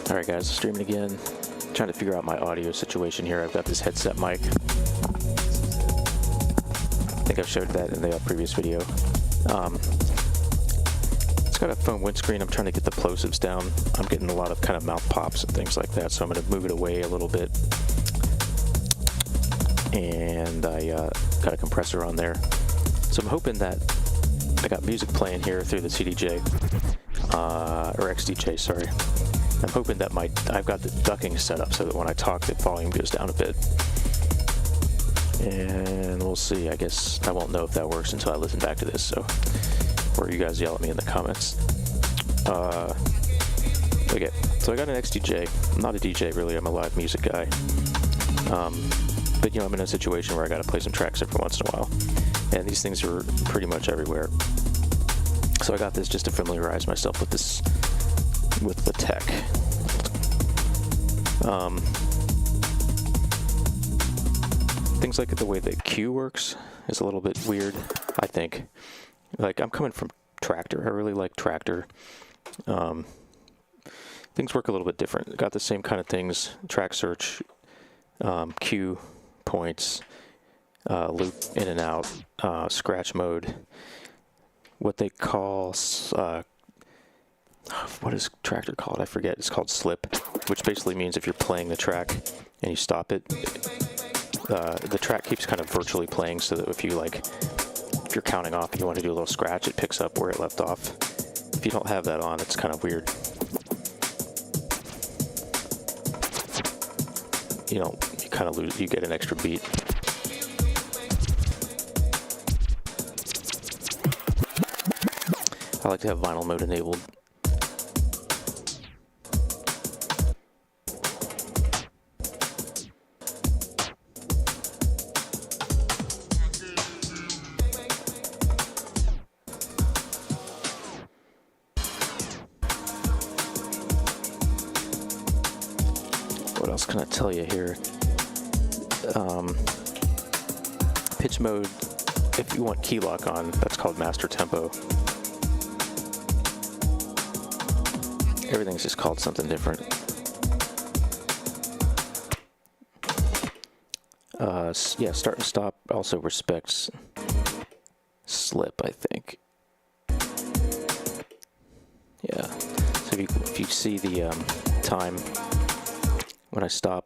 Alright guys, streaming again. Trying to figure out my audio situation here. I've got this headset mic. I think I've showed that in the previous video. It's got a foam windscreen. I'm trying to get the plosives down. I'm getting a lot of kind of mouth pops and things like that, so I'm going to move it away a little bit. And I got a compressor on there. So I'm hoping that I got music playing here through the CDJ, or XDJ, sorry. I'm hoping that I've got the ducking set up so that when I talk, the volume goes down a bit. And we'll see. I guess I won't know if that works until I listen back to this, so, or you guys yell at me in the comments. Okay, so I got an XDJ. I'm not a DJ really, I'm a live music guy. But you know, I'm in a situation where I gotta play some tracks every once in a while. And these things are pretty much everywhere. So I got this just to familiarize myself with this, with the tech. Things like the way the Q works is a little bit weird, I think. Like, I'm coming from Tractor. I really like Tractor. Things work a little bit different. Got the same kind of things, track search, Q points, loop in and out, scratch mode, what they call, what is Tractor called? I forget. It's called slip, which basically means if you're playing the track and you stop it, the track keeps kind of virtually playing, so that if you're counting off and you want to do a little scratch, it picks up where it left off. If you don't have that on, it's kind of weird. You kind of lose, you get an extra beat. I like to have vinyl mode enabled. What else can I tell you here? Pitch mode, if you want key lock on, that's called master tempo. Everything's just called something different. Yeah, start and stop also respects slip, I think. Yeah, so if you see the time, when I stop,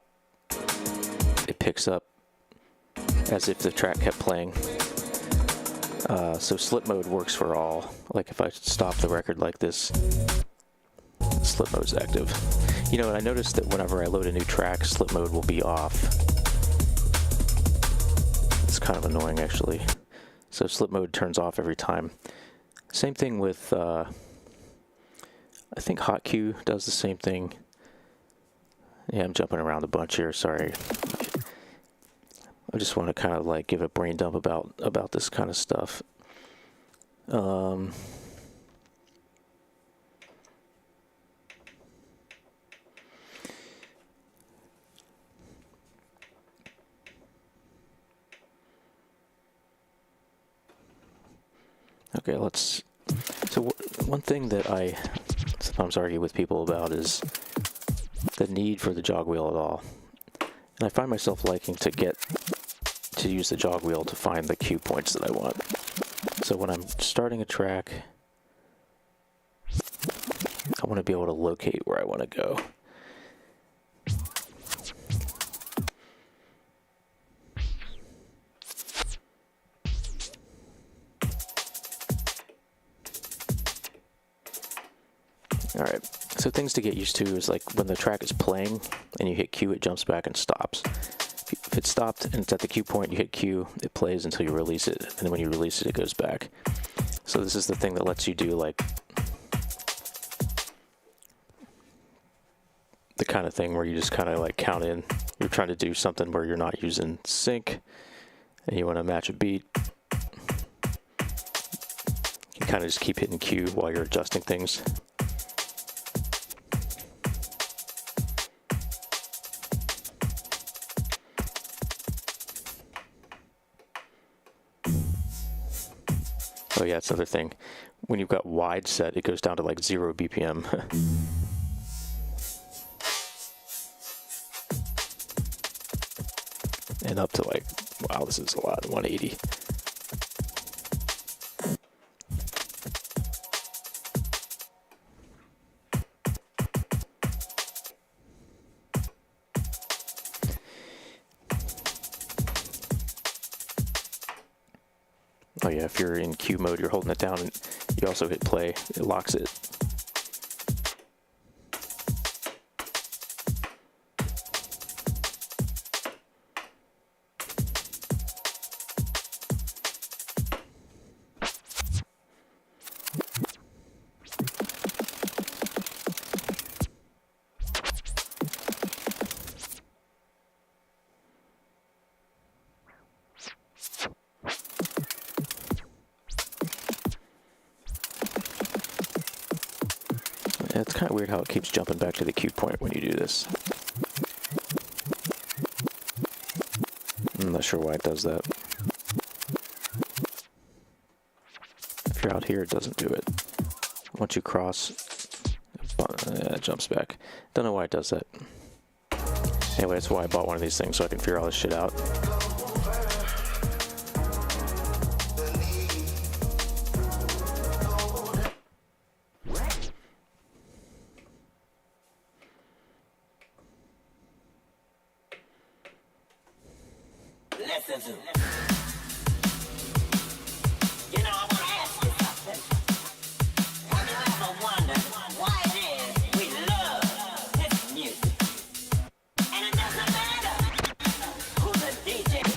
it picks up as if the track kept playing. So slip mode works for all. Like if I stop the record like this, slip mode's active. You know, and I noticed that whenever I load a new track, slip mode will be off. It's kind of annoying actually. So slip mode turns off every time. Same thing with, I think HotQ does the same thing. Yeah, I'm jumping around a bunch here, sorry. I just want to kind of like give a brain dump about this kind of stuff. Okay, so one thing that I sometimes argue with people about is the need for the jog wheel at all. And I find myself liking to use the jog wheel to find the cue points that I want. So when I'm starting a track, I want to be able to locate where I want to go. Alright, so things to get used to is like when the track is playing and you hit Q, it jumps back and stops. If it's stopped and it's at the Q point, you hit Q, it plays until you release it, and then when you release it, it goes back. So this is the thing that lets you do like the kind of thing where you just kind of like count in. You're trying to do something where you're not using sync and you want to match a beat. You kind of just keep hitting Q while you're adjusting things. Oh yeah, that's another thing. When you've got wide set, it goes down to like 0 BPM. and up to like, wow, this is a lot, 180. Oh yeah, if you're in Q mode, you're holding it down and you also hit play, it locks it. Yeah, it's kind of weird how it keeps jumping back to the cue point when you do this. I'm not sure why it does that. If you're out here, it doesn't do it. Once you cross, it jumps back. Don't know why it does that. Anyway, that's why I bought one of these things, so I can figure all this shit out. Listen to me. You know, I want to ask you something. Have you ever wondered why it is we love this music? And it doesn't matter who the DJ is.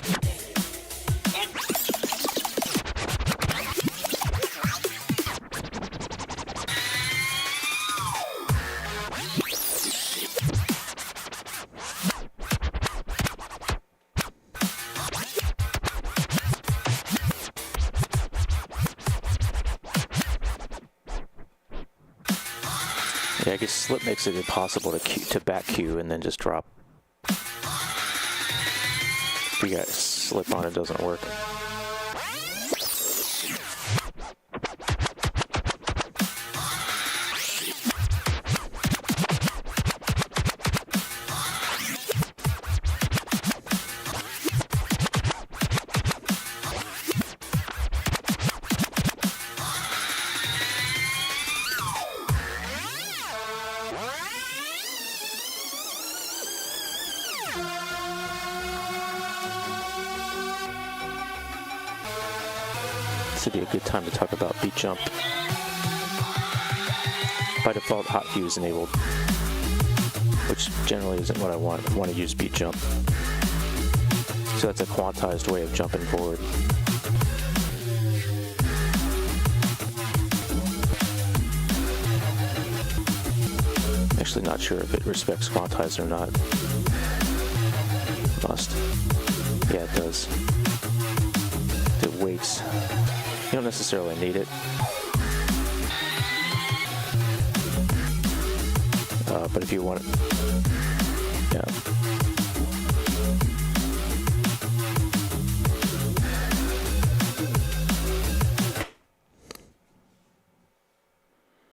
Yeah, I guess slip makes it impossible to back cue and then just drop. If you got slip on, it doesn't work. This would be a good time to talk about beat jump. By default, hotkey is enabled, which generally isn't what I want. I want to use beat jump. So that's a quantized way of jumping forward. Actually not sure if it respects quantize or not. Must. Yeah, it does. It waits. You don't necessarily need it. But if you want it, yeah.